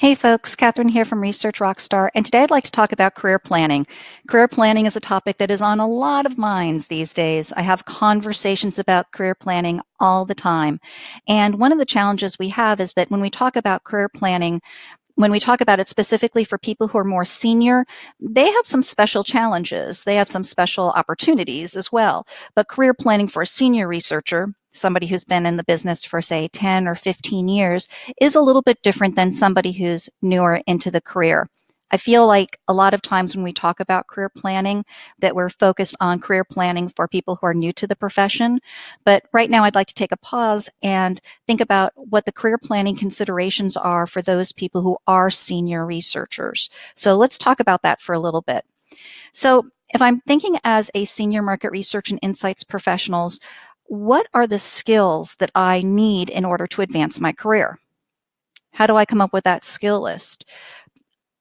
Hey folks, Kathryn here from Research Rockstar, and today I'd like to talk about career planning. Career planning is a topic that is on a lot of minds these days. I have conversations about career planning all the time. And one of the challenges we have is that when we talk about career planning, when we talk about it specifically for people who are more senior, they have some special challenges. They have some special opportunities as well. But career planning for a senior researcher, somebody who's been in the business for, say, 10 or 15 years, is a little bit different than somebody who's newer into the career. I feel like a lot of times when we talk about career planning that we're focused on career planning for people who are new to the profession. But right now I'd like to take a pause and think about what the career planning considerations are for those people who are senior researchers. So let's talk about that for a little bit. So if I'm thinking as a senior market research and insights professionals, what are the skills that I need in order to advance my career? How do I come up with that skill list?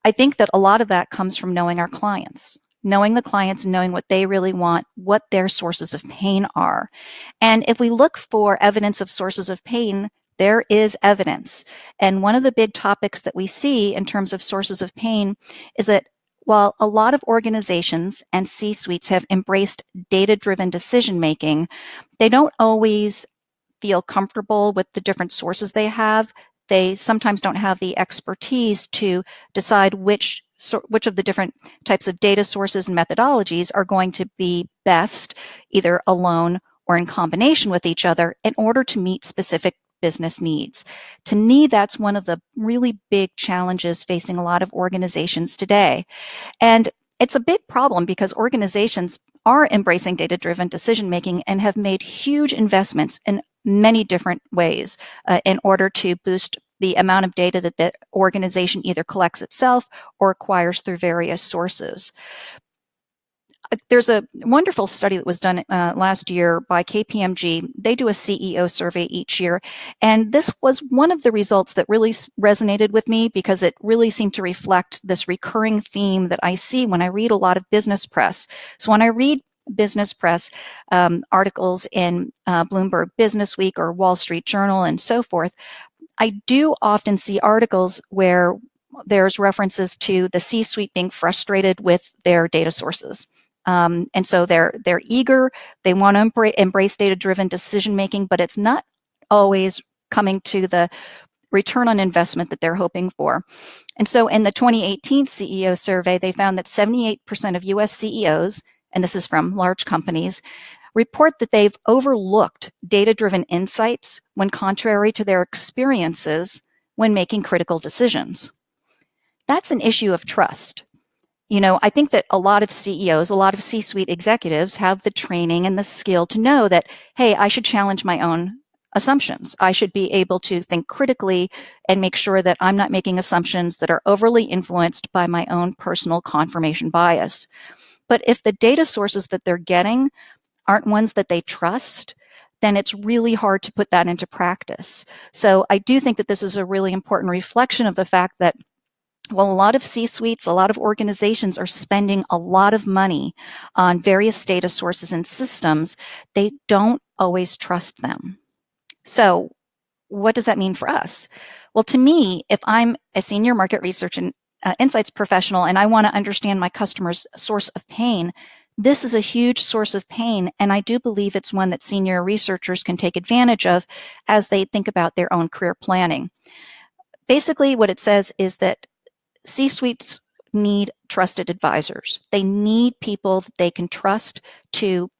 I think that a lot of that comes from knowing our clients, knowing the clients and knowing what they really want, what their sources of pain are. And if we look for evidence of sources of pain, there is evidence. And one of the big topics that we see in terms of sources of pain is that while a lot of organizations and C-suites have embraced data-driven decision-making, they don't always feel comfortable with the different sources they have. They sometimes don't have the expertise to decide which of the different types of data sources and methodologies are going to be best, either alone or in combination with each other, in order to meet specific business needs. To me, that's one of the really big challenges facing a lot of organizations today. And it's a big problem because organizations are embracing data-driven decision-making and have made huge investments in many different ways in order to boost the amount of data that the organization either collects itself or acquires through various sources. There's a wonderful study that was done last year by KPMG. They do a CEO survey each year, and this was one of the results that really resonated with me because it really seemed to reflect this recurring theme that I see when I read a lot of business press. So when I read business press articles in Bloomberg Businessweek or Wall Street Journal and so forth, I do often see articles where there's references to the C-suite being frustrated with their data sources. And so they're eager, they want to embrace data-driven decision-making, but it's not always coming to the return on investment that they're hoping for. And so in the 2018 CEO survey, they found that 78% of US CEOs, and this is from large companies, report that they've overlooked data-driven insights when contrary to their experiences when making critical decisions. That's an issue of trust. You know, I think that a lot of CEOs, a lot of C-suite executives have the training and the skill to know that, hey, I should challenge my own assumptions. I should be able to think critically and make sure that I'm not making assumptions that are overly influenced by my own personal confirmation bias. But if the data sources that they're getting aren't ones that they trust, then it's really hard to put that into practice. So I do think that this is a really important reflection of the fact that while a lot of C-suites, a lot of organizations are spending a lot of money on various data sources and systems, they don't always trust them. So what does that mean for us? Well, to me, if I'm a senior market research and insights professional and I want to understand my customer's source of pain, this is a huge source of pain, and I do believe it's one that senior researchers can take advantage of as they think about their own career planning. Basically, what it says is that C-suites need trusted advisors. They need people that they can trust to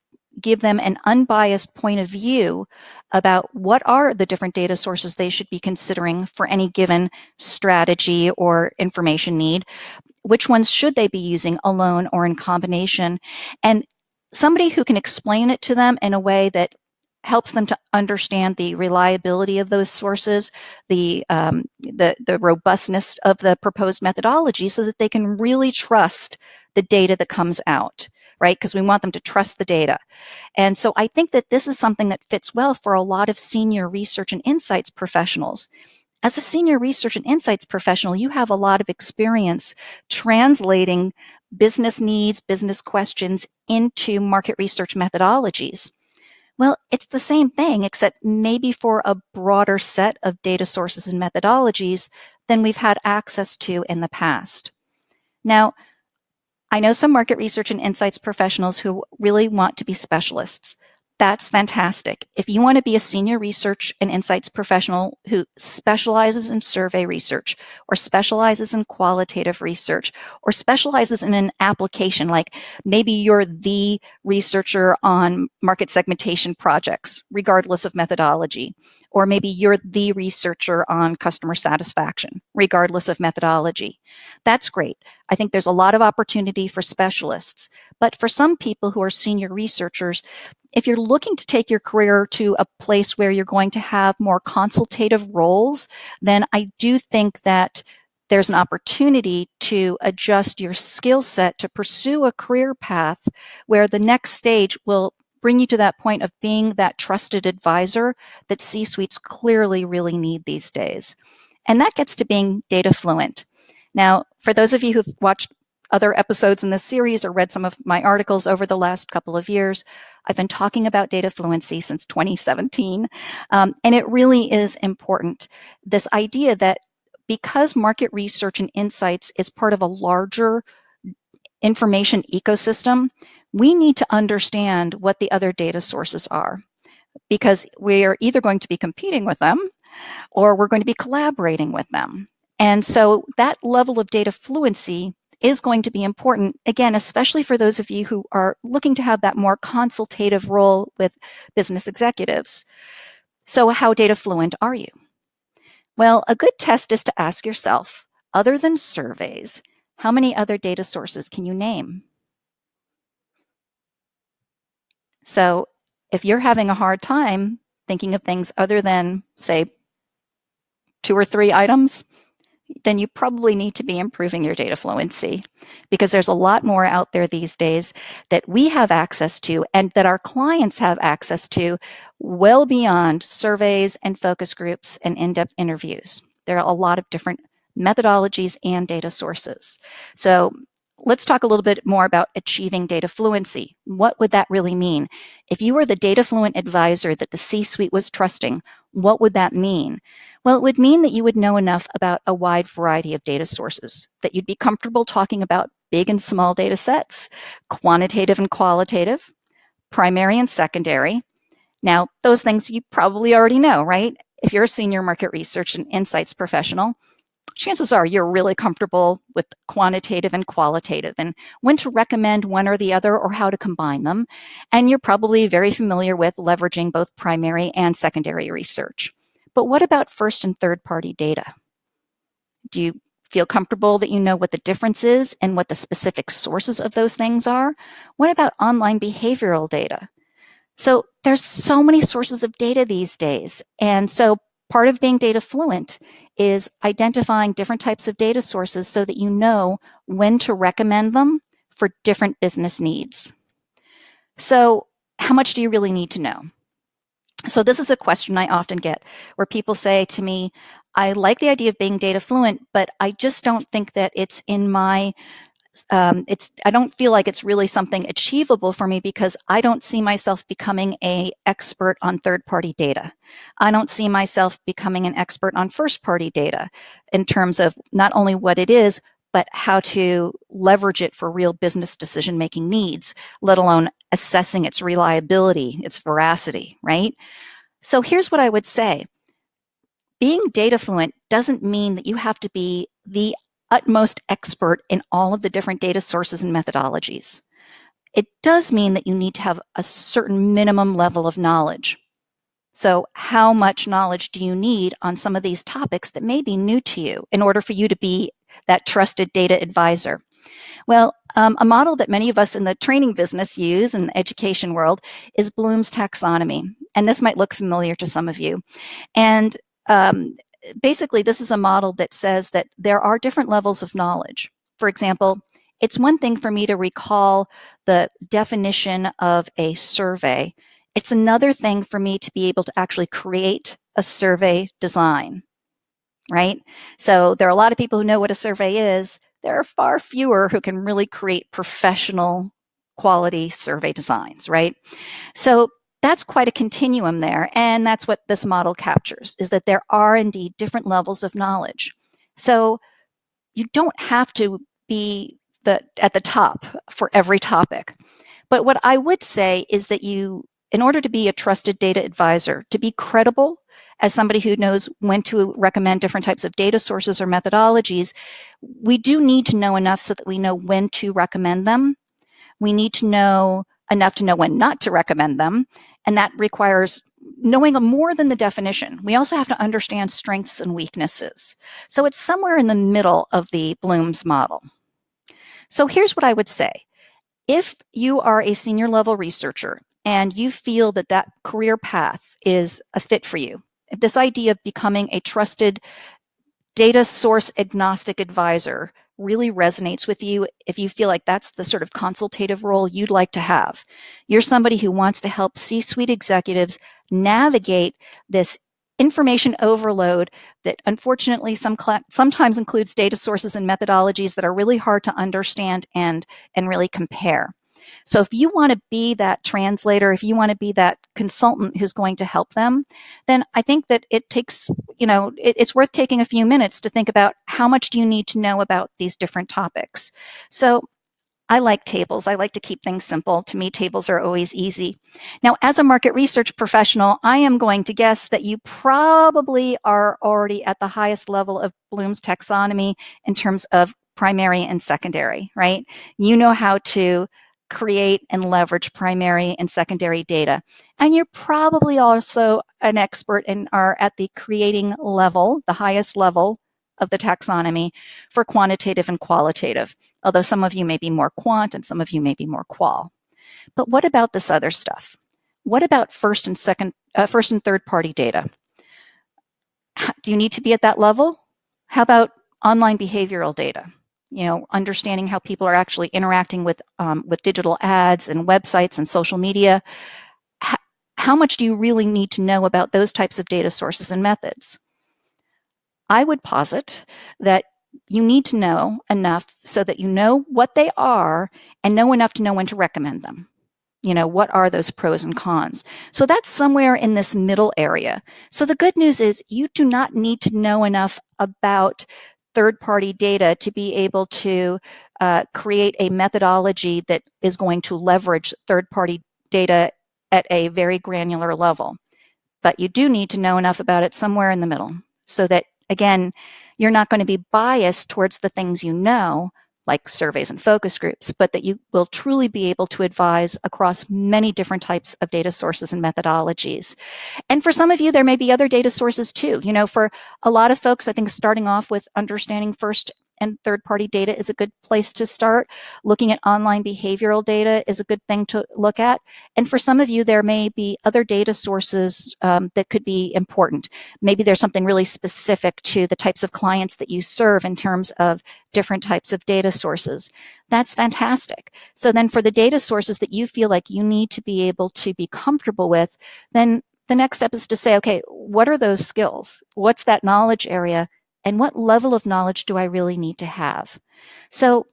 give them an unbiased point of view about what are the different data sources they should be considering for any given strategy or information need. Which ones should they be using alone or in combination? And somebody who can explain it to them in a way that helps them to understand the reliability of those sources, the robustness of the proposed methodology so that they can really trust the data that comes out, right? Because we want them to trust the data. And so I think that this is something that fits well for a lot of senior research and insights professionals. As a senior research and insights professional, you have a lot of experience translating business needs, business questions into market research methodologies. Well, it's the same thing, except maybe for a broader set of data sources and methodologies than we've had access to in the past. Now, I know some market research and insights professionals who really want to be specialists. That's fantastic. If you want to be a senior research and insights professional who specializes in survey research or specializes in qualitative research or specializes in an application, like maybe you're the researcher on market segmentation projects, regardless of methodology, or maybe you're the researcher on customer satisfaction, regardless of methodology. That's great. I think there's a lot of opportunity for specialists. But for some people who are senior researchers, if you're looking to take your career to a place where you're going to have more consultative roles, then I do think that there's an opportunity to adjust your skill set to pursue a career path where the next stage will bring you to that point of being that trusted advisor that C-suites clearly really need these days. And that gets to being data fluent. Now, for those of you who've watched other episodes in this series or read some of my articles over the last couple of years, I've been talking about data fluency since 2017, and it really is important. This idea that because market research and insights is part of a larger information ecosystem, we need to understand what the other data sources are, because we are either going to be competing with them or we're going to be collaborating with them. And so that level of data fluency is going to be important, again, especially for those of you who are looking to have that more consultative role with business executives. So how data fluent are you? Well, a good test is to ask yourself, other than surveys, how many other data sources can you name? So if you're having a hard time thinking of things other than, say, 2 or 3 items, then you probably need to be improving your data fluency, because there's a lot more out there these days that we have access to and that our clients have access to well beyond surveys and focus groups and in-depth interviews. There are a lot of different methodologies and data sources. So let's talk a little bit more about achieving data fluency. What would that really mean? If you were the data fluent advisor that the C-suite was trusting, what would that mean? Well, it would mean that you would know enough about a wide variety of data sources, that you'd be comfortable talking about big and small data sets, quantitative and qualitative, primary and secondary. Now, those things you probably already know, right? If you're a senior market research and insights professional, chances are you're really comfortable with quantitative and qualitative and when to recommend one or the other or how to combine them. And you're probably very familiar with leveraging both primary and secondary research. But what about first and third party data? Do you feel comfortable that you know what the difference is and what the specific sources of those things are? What about online behavioral data? So there's so many sources of data these days. And so part of being data fluent is identifying different types of data sources so that you know when to recommend them for different business needs. So how much do you really need to know? So this is a question I often get where people say to me, I like the idea of being data fluent, but I just don't think that it's in my I don't feel like it's really something achievable for me because I don't see myself becoming an expert on third-party data. I don't see myself becoming an expert on first-party data in terms of not only what it is, but how to leverage it for real business decision-making needs, let alone assessing its reliability, its veracity, right? So here's what I would say. Being data fluent doesn't mean that you have to be the utmost expert in all of the different data sources and methodologies. It does mean that you need to have a certain minimum level of knowledge. So how much knowledge do you need on some of these topics that may be new to you in order for you to be that trusted data advisor? Well, a model that many of us in the training business use in the education world is Bloom's taxonomy. And this might look familiar to some of you. And basically, this is a model that says that there are different levels of knowledge. For example, it's one thing for me to recall the definition of a survey. It's another thing for me to be able to actually create a survey design, right? So there are a lot of people who know what a survey is. There are far fewer who can really create professional quality survey designs, right? So that's quite a continuum there. And that's what this model captures, is that there are indeed different levels of knowledge. So you don't have to be at the top for every topic. But what I would say is that in order to be a trusted data advisor, to be credible as somebody who knows when to recommend different types of data sources or methodologies, we do need to know enough so that we know when to recommend them. We need to know enough to know when not to recommend them, and that requires knowing more than the definition. We also have to understand strengths and weaknesses. So it's somewhere in the middle of the Bloom's model. So here's what I would say. If you are a senior level researcher and you feel that that career path is a fit for you, if this idea of becoming a trusted data source agnostic advisor really resonates with you, if you feel like that's the sort of consultative role you'd like to have, you're somebody who wants to help C-suite executives navigate this information overload that unfortunately sometimes includes data sources and methodologies that are really hard to understand and really compare. So if you want to be that translator, if you want to be that consultant who's going to help them, then I think that it takes, it's worth taking a few minutes to think about how much do you need to know about these different topics. So I like tables. I like to keep things simple. To me, tables are always easy. Now, as a market research professional, I am going to guess that you probably are already at the highest level of Bloom's taxonomy in terms of primary and secondary, right? You know how to create and leverage primary and secondary data. And you're probably also an expert and are at the creating level, the highest level of the taxonomy for quantitative and qualitative, although some of you may be more quant and some of you may be more qual. But what about this other stuff? What about first and third party data? Do you need to be at that level? How about online behavioral data? Understanding how people are actually interacting with digital ads and websites and social media. How much do you really need to know about those types of data sources and methods? I would posit that you need to know enough so that you know what they are and know enough to know when to recommend them. What are those pros and cons? So that's somewhere in this middle area. So the good news is you do not need to know enough about third-party data to be able to create a methodology that is going to leverage third-party data at a very granular level. But you do need to know enough about it somewhere in the middle so that, again, you're not going to be biased towards the things you know, like surveys and focus groups, but that you will truly be able to advise across many different types of data sources and methodologies. And for some of you, there may be other data sources too. For a lot of folks, I think starting off with understanding first and third-party data is a good place to start. Looking at online behavioral data is a good thing to look at. And for some of you, there may be other data sources that could be important. Maybe there's something really specific to the types of clients that you serve in terms of different types of data sources. That's fantastic. So then for the data sources that you feel like you need to be able to be comfortable with, then the next step is to say, okay, what are those skills? What's that knowledge area? And what level of knowledge do I really need to have? So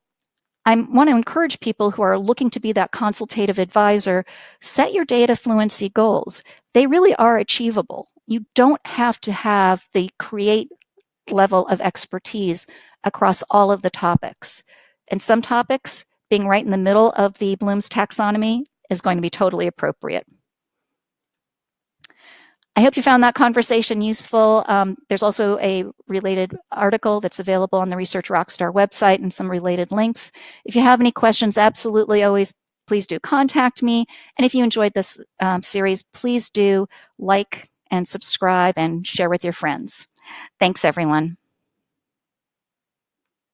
I want to encourage people who are looking to be that consultative advisor, set your data fluency goals. They really are achievable. You don't have to have the create level of expertise across all of the topics. And some topics, being right in the middle of the Bloom's taxonomy, is going to be totally appropriate. I hope you found that conversation useful. There's also a related article that's available on the Research Rockstar website and some related links. If you have any questions, absolutely always please do contact me. And if you enjoyed this series, please do like and subscribe and share with your friends. Thanks, everyone.